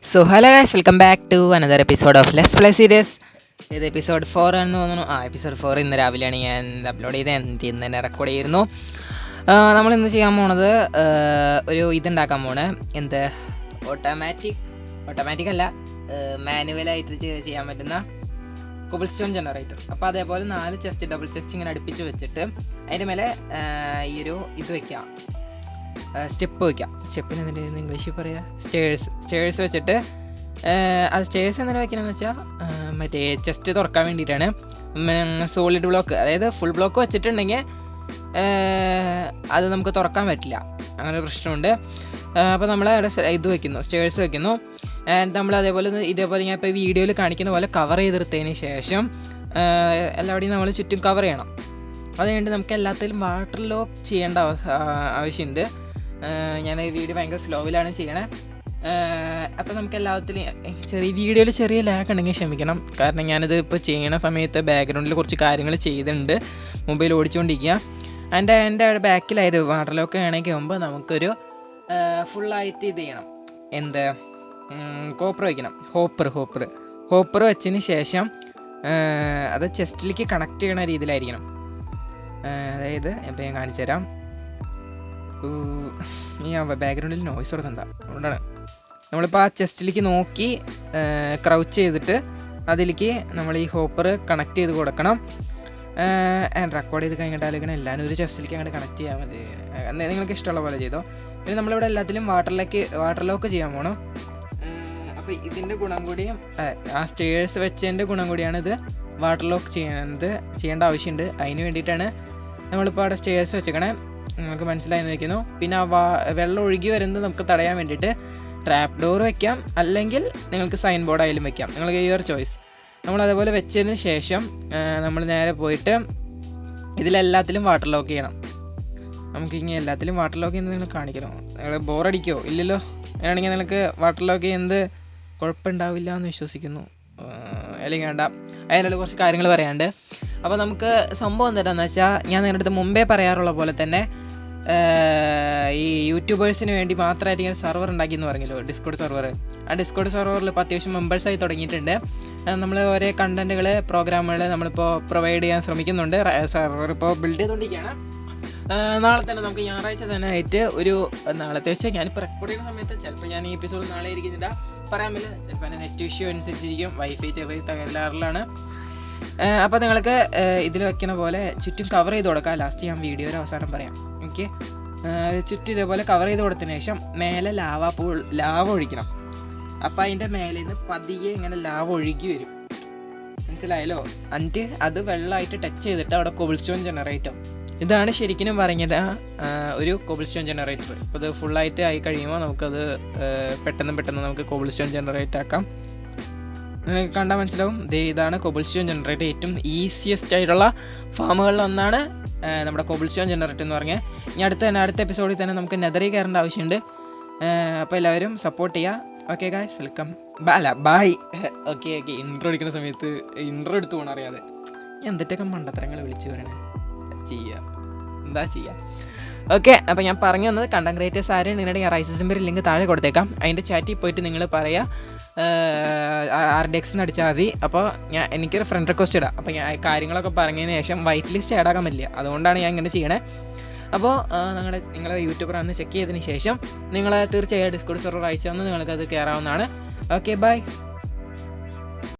So hello guys, welcome back to another episode of let's play series. ഇത് episode 4 ആണെന്ന് തോന്നുന്നു. Episode 4 ഇന്ന് രാവിലെയാണ് ഞാൻ അപ്ലോഡ് ചെയ്തത്. ഇന്ന് തന്നെ റെക്കോർഡ് ചെയ്യുന്നു. നമ്മളിന്ന് ചെയ്യാൻ പോണത് ഒരു ഇതുണ്ടാക്കാൻ പോണേ. എന്ത് ഓട്ടോമാറ്റിക് അല്ല, മാനുവലായിട്ട് ചെയ്യാൻ പറ്റുന്ന കോബിൾ സ്റ്റോൺ ജനറേറ്റർ. അപ്പോൾ അതേപോലെ 4 ചെസ്റ്റ്, ഡബിൾ ചെസ്റ്റ് ഇങ്ങനെ അടുപ്പിച്ച് വെച്ചിട്ട് അതിൻ്റെ മേലെ ഈ ഒരു ഇത് വയ്ക്കാം, സ്റ്റെപ്പ് വയ്ക്കാം. സ്റ്റെപ്പിന് എന്തിൻ്റെ ഇംഗ്ലീഷിൽ പറയുക, സ്റ്റേഴ്സ് വെച്ചിട്ട് അത് സ്റ്റേഴ്സ് എന്തിനാ വയ്ക്കണമെന്ന് വെച്ചാൽ മറ്റേ ചെസ്റ്റ് തുറക്കാൻ വേണ്ടിയിട്ടാണ്. സോളിഡ് ബ്ലോക്ക്, അതായത് ഫുൾ ബ്ലോക്ക് വെച്ചിട്ടുണ്ടെങ്കിൽ അത് നമുക്ക് തുറക്കാൻ പറ്റില്ല, അങ്ങനെ ഒരു പ്രശ്നമുണ്ട്. അപ്പോൾ നമ്മൾ അവിടെ ഇത് വയ്ക്കുന്നു, സ്റ്റേഴ്സ് വയ്ക്കുന്നു. നമ്മൾ ഇതേപോലെ ഞാൻ ഇപ്പോൾ വീഡിയോയിൽ കാണിക്കുന്ന പോലെ കവർ ചെയ്തെടുത്തതിന് ശേഷം എല്ലാവരുടെയും നമ്മൾ ചുറ്റും കവർ ചെയ്യണം. അതുകൊണ്ട് നമുക്ക് എല്ലാത്തിലും വാട്ടർ ലോക്ക് ചെയ്യേണ്ട ആവശ്യമുണ്ട്. ഞാൻ ഈ വീഡിയോ ഭയങ്കര സ്ലോവിലാണ് ചെയ്യണേ. അപ്പോൾ നമുക്ക് എല്ലാത്തിലും വീഡിയോയിൽ ചെറിയ ലാഗ് ഉണ്ടെങ്കിൽ ക്ഷമിക്കണം. കാരണം ഞാനിത് ഇപ്പോൾ ചെയ്യണ സമയത്ത് ബാക്ക്ഗ്രൗണ്ടിൽ കുറച്ച് കാര്യങ്ങൾ ചെയ്തിട്ടുണ്ട്, മൊബൈൽ ഓടിച്ചുകൊണ്ടിരിക്കുക. എൻ്റെ ബാക്കിലായിട്ട് വാട്ടർ ലോക്ക് ആണെങ്കിൽ മുമ്പ് നമുക്കൊരു ഫുള്ളായിട്ട് ഇത് ചെയ്യണം. എന്ത് കോപ്പർ വയ്ക്കണം, ഹോപ്പർ വെച്ചതിന് ശേഷം അത് ചെസ്റ്റിലേക്ക് കണക്ട് ചെയ്യണ രീതിയിലായിരിക്കണം. അതായത് ഇപ്പോൾ ഞാൻ കാണിച്ചു തരാം. ഈ ബാക്ക്ഗ്രൗണ്ടിൽ നോയ്സ് കൊടുക്കണ്ട, അതുകൊണ്ടാണ്. നമ്മളിപ്പോൾ ആ ചെസ്റ്റിലേക്ക് നോക്കി ക്രൗച്ച് ചെയ്തിട്ട് അതിലേക്ക് നമ്മൾ ഈ ഹോപ്പർ കണക്ട് ചെയ്ത് കൊടുക്കണം. റെക്കോർഡ് ചെയ്ത് കഴിഞ്ഞിട്ടാലും എല്ലാവരും ഒരു ചെസ്റ്റിലേക്ക് അങ്ങോട്ട് കണക്ട് ചെയ്യാൻ മതി. നിങ്ങൾക്ക് ഇഷ്ടമുള്ള പോലെ ചെയ്തോ. പിന്നെ നമ്മളിവിടെ എല്ലാത്തിലും വാട്ടർ ലോക്ക് ചെയ്യാൻ പോകണം. അപ്പോൾ ഇതിൻ്റെ ഗുണം കൂടിയും ആ സ്റ്റേഴ്സ് വെച്ചതിൻ്റെ ഗുണം കൂടിയാണ് ഇത് വാട്ടർ ലോക്ക് ചെയ്യേണ്ട ആവശ്യമുണ്ട്. അതിന് വേണ്ടിയിട്ടാണ് നമ്മളിപ്പോൾ അവിടെ സ്റ്റേഴ്സ് വെച്ചേക്കണേ. നമുക്ക് മനസ്സിലായെന്ന് വയ്ക്കുന്നു. പിന്നെ വെള്ളം ഒഴുകി വരുന്നത് നമുക്ക് തടയാൻ വേണ്ടിയിട്ട് ട്രാപ്പ് ഡോർ വയ്ക്കാം, അല്ലെങ്കിൽ നിങ്ങൾക്ക് സൈൻ ബോർഡ് ആയാലും വയ്ക്കാം, നിങ്ങൾക്ക് യുവർ ചോയ്സ്. നമ്മൾ അതേപോലെ വെച്ചതിന് ശേഷം നമ്മൾ നേരെ പോയിട്ട് ഇതിലെല്ലാത്തിലും വാട്ടർ ലോക്ക് ചെയ്യണം. നമുക്കിങ്ങനെ എല്ലാത്തിലും വാട്ടർ ലോക്ക് ചെയ്യുന്നത് നിങ്ങൾ കാണിക്കണോ? നിങ്ങൾ ബോറടിക്കുമോ? ഇല്ലല്ലോ. അങ്ങനെയാണെങ്കിൽ നിങ്ങൾക്ക് വാട്ടർ ലോക്ക് ചെയ്യുന്നത് കുഴപ്പമുണ്ടാവില്ല എന്ന് വിശ്വസിക്കുന്നു. അല്ലെങ്കിൽ വേണ്ട, അതിനുള്ള കുറച്ച് കാര്യങ്ങൾ പറയാനുണ്ട്. അപ്പോൾ നമുക്ക് സംഭവം എന്താണെന്ന് വെച്ചാൽ, ഞാൻ നിങ്ങളുടെ അടുത്ത് മുമ്പേ പറയാറുള്ള പോലെ തന്നെ ഈ യൂട്യൂബേഴ്സിന് വേണ്ടി മാത്രമായിട്ട് ഇങ്ങനെ സെർവർ ഉണ്ടാക്കി എന്ന് പറഞ്ഞല്ലോ, ഡിസ്കോഡ് സെർവർ. ആ ഡിസ്കോഡ് സെർവറിൽ ഇപ്പോൾ അത്യാവശ്യം മെമ്പേഴ്സായി തുടങ്ങിയിട്ടുണ്ട്. നമ്മൾ ഓരോ കണ്ടൻറ്റുകൾ, പ്രോഗ്രാമുകൾ നമ്മളിപ്പോൾ പ്രൊവൈഡ് ചെയ്യാൻ ശ്രമിക്കുന്നുണ്ട്. സെർവർ ഇപ്പോൾ ബിൽഡ് ചെയ്തുകൊണ്ടിരിക്കുകയാണ്. നാളെ തന്നെ നമുക്ക് ഞായറാഴ്ച തന്നെ ആയിട്ട് നാളത്തെ വെച്ചാൽ ഞാനിപ്പോൾ റെക്കോർഡ് ചെയ്യുന്ന സമയത്ത് ചിലപ്പോൾ ഞാൻ ഈ എപ്പിസോഡ് നാളെ ഇരിക്കുന്നില്ല, പറയാൻ പറ്റില്ല. ചിലപ്പോൾ എൻ്റെ നെറ്റ് ഇഷ്യൂ അനുസരിച്ചിരിക്കും, വൈഫൈ ചെറിയ തകരാറിലാണ്. അപ്പോൾ നിങ്ങൾക്ക് ഇതിൽ വയ്ക്കണ പോലെ ചുറ്റും കവർ ചെയ്ത് കൊടുക്കാം. ലാസ്റ്റ് ഞാൻ വീഡിയോയുടെ അവസാനം പറയാം. ഓക്കെ, ചുറ്റും ഇതേപോലെ കവർ ചെയ്ത് കൊടുത്തതിന് ശേഷം മേലെ ലാവ ഒഴിക്കണം. അപ്പോൾ അതിൻ്റെ മേലെ നിന്ന് പതിയെ ഇങ്ങനെ ലാവ ഒഴുകി വരും, മനസ്സിലായല്ലോ. എന്നിട്ട് അത് വെള്ളമായിട്ട് ടച്ച് ചെയ്തിട്ട് അവിടെ കോബിൾ സ്റ്റോൺ ജനറേറ്റർ. ഇതാണ് ശരിക്കും പറഞ്ഞിട്ട് ഒരു കോബിൾ സ്റ്റോൺ ജനറേറ്റർ. ഇപ്പോൾ ഇത് ഫുള്ളായിട്ട് ആയി കഴിയുമ്പോൾ നമുക്കത് പെട്ടെന്ന് നമുക്ക് കോബിൾ സ്റ്റോൺ ജനറേറ്റ് ആക്കാം. നിങ്ങൾക്ക് കണ്ടാൽ മനസ്സിലാവും. ഇതാണ് കോബിൾ സ്റ്റോൺ ജനറേറ്റർ. ഏറ്റവും ഈസിയസ്റ്റ് ആയിട്ടുള്ള ഫാമുകളിൽ ഒന്നാണ് നമ്മുടെ കോബിൾ സ്റ്റോൺ ജനറേറ്റർ എന്ന് പറഞ്ഞാൽ. ഇനി അടുത്ത എപ്പിസോഡിൽ തന്നെ നമുക്ക് നെതറിൽ കയറേണ്ട ആവശ്യമുണ്ട്. അപ്പോൾ എല്ലാവരും സപ്പോർട്ട് ചെയ്യുക. Okay guys, welcome. Bye. Okay, intro അടിക്കുന്ന സമയത്ത് ഇൻട്രോ എടുത്ത് പോകണം അറിയാതെ. എന്തിട്ടൊക്കെ മണ്ടത്തരങ്ങൾ വിളിച്ച് പറയണേ, എന്താ ചെയ്യുക. ഓക്കെ, അപ്പോൾ ഞാൻ പറഞ്ഞു വന്നത് കണ്ടന്റ് ക്രിയേറ്റേഴ്സ് ആരും നിങ്ങളുടെ റൈസിസിൻ്റെ ലിങ്ക് താഴെ കൊടുത്തേക്കാം. അതിൻ്റെ ചാറ്റിൽ പോയിട്ട് നിങ്ങൾ പറയുക RDX അടിച്ചാൽ മതി. അപ്പോൾ എനിക്കൊരു ഫ്രണ്ട് റിക്വസ്റ്റ് ഇടാം. അപ്പോൾ ഞാൻ കാര്യങ്ങളൊക്കെ പറഞ്ഞതിന് ശേഷം വൈറ്റ് ലിസ്റ്റ് ആഡ് ആക്കാൻ പറ്റില്ല, അതുകൊണ്ടാണ് ഞാൻ ഇങ്ങനെ ചെയ്യണേ. അപ്പോൾ നിങ്ങളെ യൂട്യൂബർ ഒന്ന് ചെക്ക് ചെയ്തതിന് ശേഷം നിങ്ങൾ തീർച്ചയായും ഡിസ്കോഡ് സെർവർ അയച്ചു വന്ന് നിങ്ങൾക്കത് കയറാവുന്നതാണ്. Okay, by.